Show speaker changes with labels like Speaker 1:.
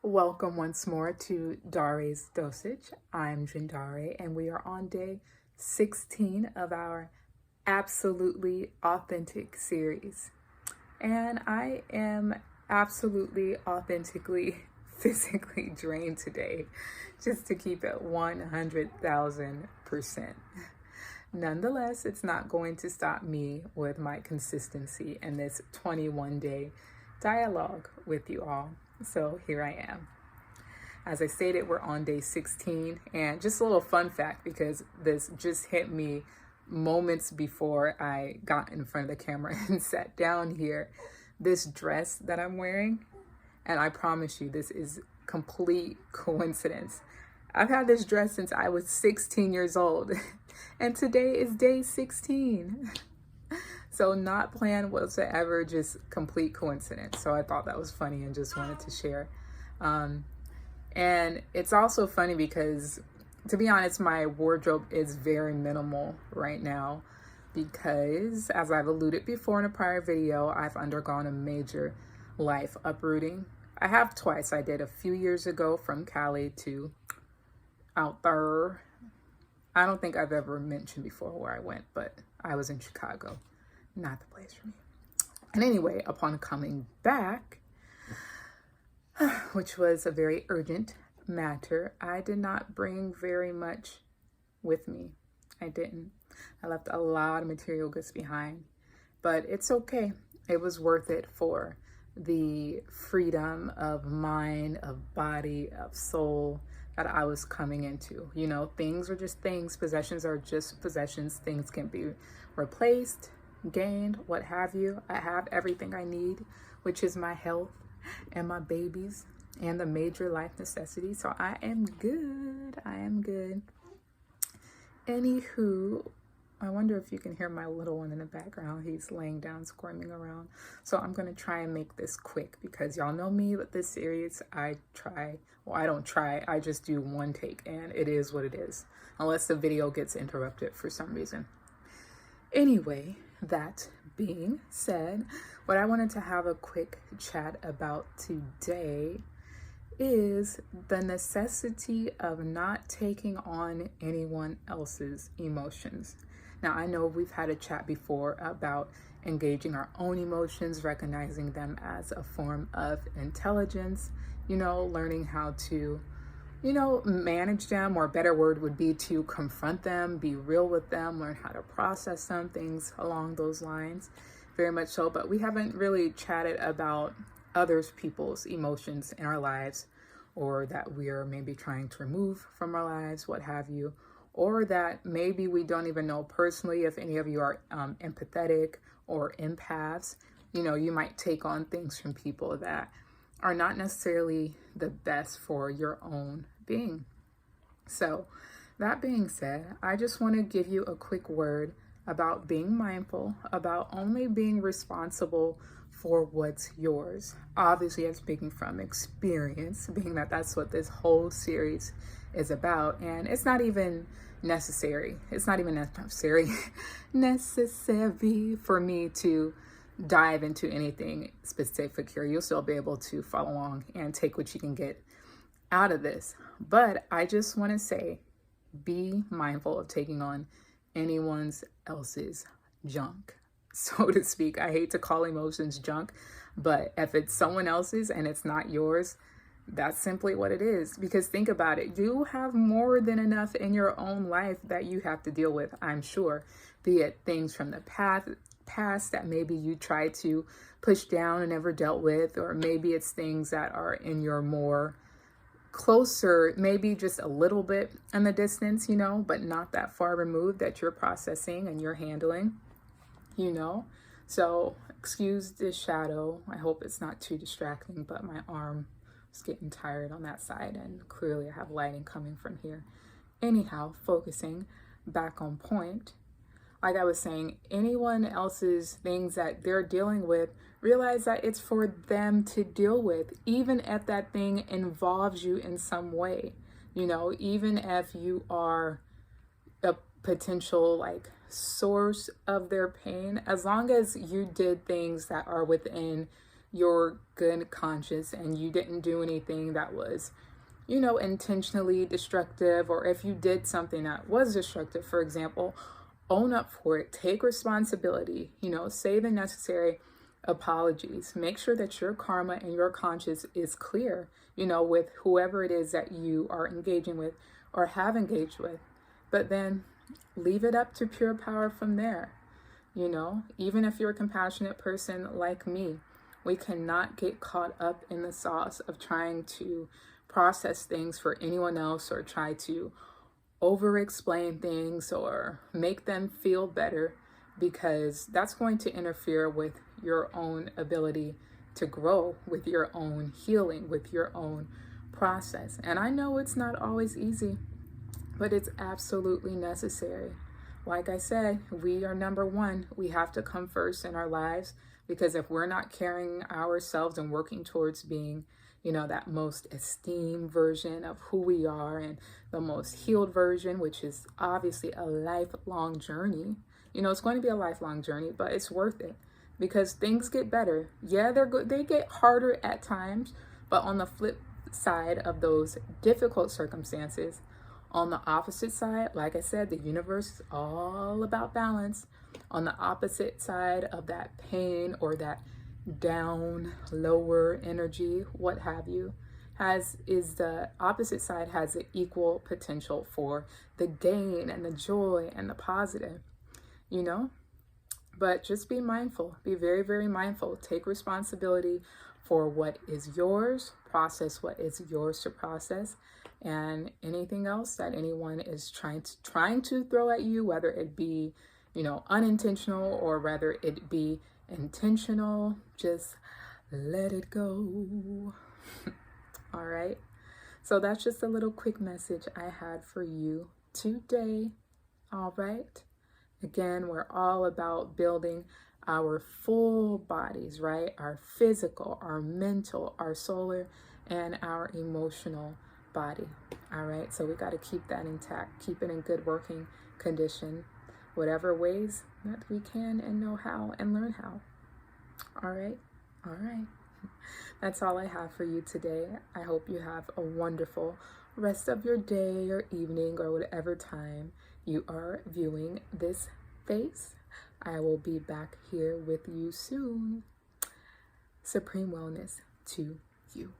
Speaker 1: Welcome once more to Dhare's Dosage. I'm Dháre, and we are on day 16 of our Absolutely Authentic series. And I am absolutely, authentically, physically drained today, just to keep it 100,000%. Nonetheless, it's not going to stop me with my consistency in this 21-day dialogue with you all. So here I am. As I stated, we're on day 16, and just a little fun fact, because this just hit me moments before I got in front of the camera and sat down here. This dress that I'm wearing, and I promise you, this is complete coincidence. I've had this dress since I was 16 years old, and today is day 16. So not planned whatsoever, just complete coincidence. So I thought that was funny and just wanted to share. And it's also funny because, to be honest, my wardrobe is very minimal right now because, as I've alluded before in a prior video, I've undergone a major life uprooting. I have twice. I did a few years ago from Cali to out there. I don't think I've ever mentioned before where I went, but I was in Chicago. Not the place for me. And anyway, upon coming back, which was a very urgent matter, I did not bring very much with me. I didn't. I left a lot of material goods behind, but it's okay. It was worth it for the freedom of mind, of body, of soul that I was coming into. You know, things are just things. Possessions are just possessions. Things can be replaced, gained, what have you. I have everything I need, which is my health and my babies and the major life necessities. So I am good. I am good. Anywho, I wonder if you can hear my little one in the background. He's laying down, squirming around. So I'm going to try and make this quick because y'all know me with this series. I don't try. I just do one take and it is what it is. Unless the video gets interrupted for some reason. Anyway, that being said, what I wanted to have a quick chat about today is the necessity of not taking on anyone else's emotions. Now, I know we've had a chat before about engaging our own emotions, recognizing them as a form of intelligence, learning how to manage them, or a better word would be to confront them, be real with them, learn how to process them, things along those lines, very much so. But we haven't really chatted about others people's emotions in our lives, or that we are maybe trying to remove from our lives, what have you, or that maybe we don't even know personally. If any of you are empathetic or empaths, you might take on things from people that are not necessarily the best for your own being. So that being said, I just want to give you a quick word about being mindful, about only being responsible for what's yours. Obviously, I'm speaking from experience, being that that's what this whole series is about. And it's not even necessary. It's not even necessary for me to dive into anything specific here. You'll still be able to follow along and take what you can get out of this. But I just want to say, be mindful of taking on anyone else's junk, so to speak. I hate to call emotions junk, but if it's someone else's and it's not yours, that's simply what it is. Because think about it, you have more than enough in your own life that you have to deal with, I'm sure, be it things from the past that maybe you tried to push down and never dealt with, or maybe it's things that are in your more closer, maybe just a little bit in the distance, but not that far removed, that you're processing and you're handling, So excuse this shadow. I hope it's not too distracting, but my arm is getting tired on that side, and clearly I have lighting coming from here. Anyhow, focusing back on point. Like I was saying, anyone else's things that they're dealing with, realize that it's for them to deal with, even if that thing involves you in some way. Even if you are a potential source of their pain, as long as you did things that are within your good conscience and you didn't do anything that was, intentionally destructive, or if you did something that was destructive, for example, own up for it, take responsibility, say the necessary apologies, make sure that your karma and your conscience is clear, with whoever it is that you are engaging with or have engaged with. But then leave it up to pure power from there. Even if you're a compassionate person like me, we cannot get caught up in the sauce of trying to process things for anyone else or try to over explain things or make them feel better, because that's going to interfere with your own ability to grow, with your own healing, with your own process. And I know it's not always easy, but it's absolutely necessary. Like I said, we are number one. We have to come first in our lives, because if we're not carrying ourselves and working towards being, that most esteemed version of who we are and the most healed version, which is obviously a lifelong journey. It's going to be a lifelong journey, but it's worth it, because things get better. Yeah, they're good. They get harder at times, but on the flip side of those difficult circumstances, on the opposite side, like I said, the universe is all about balance. On the opposite side of that pain or that down, lower energy, what have you, the opposite side has an equal potential for the gain and the joy and the positive, But just be mindful, be very, very mindful. Take responsibility for what is yours, process what is yours to process, and anything else that anyone is trying to throw at you, whether it be, unintentional or whether it be intentional, just let it go. All right. So that's just a little quick message I had for you today. All right. Again, we're all about building our full bodies, right? Our physical, our mental, our solar, and our emotional body. All right. So we got to keep that intact, keep it in good working condition, whatever ways that we can and know how and learn how. All right. All right. That's all I have for you today. I hope you have a wonderful rest of your day or evening or whatever time you are viewing this face. I will be back here with you soon. Supreme wellness to you.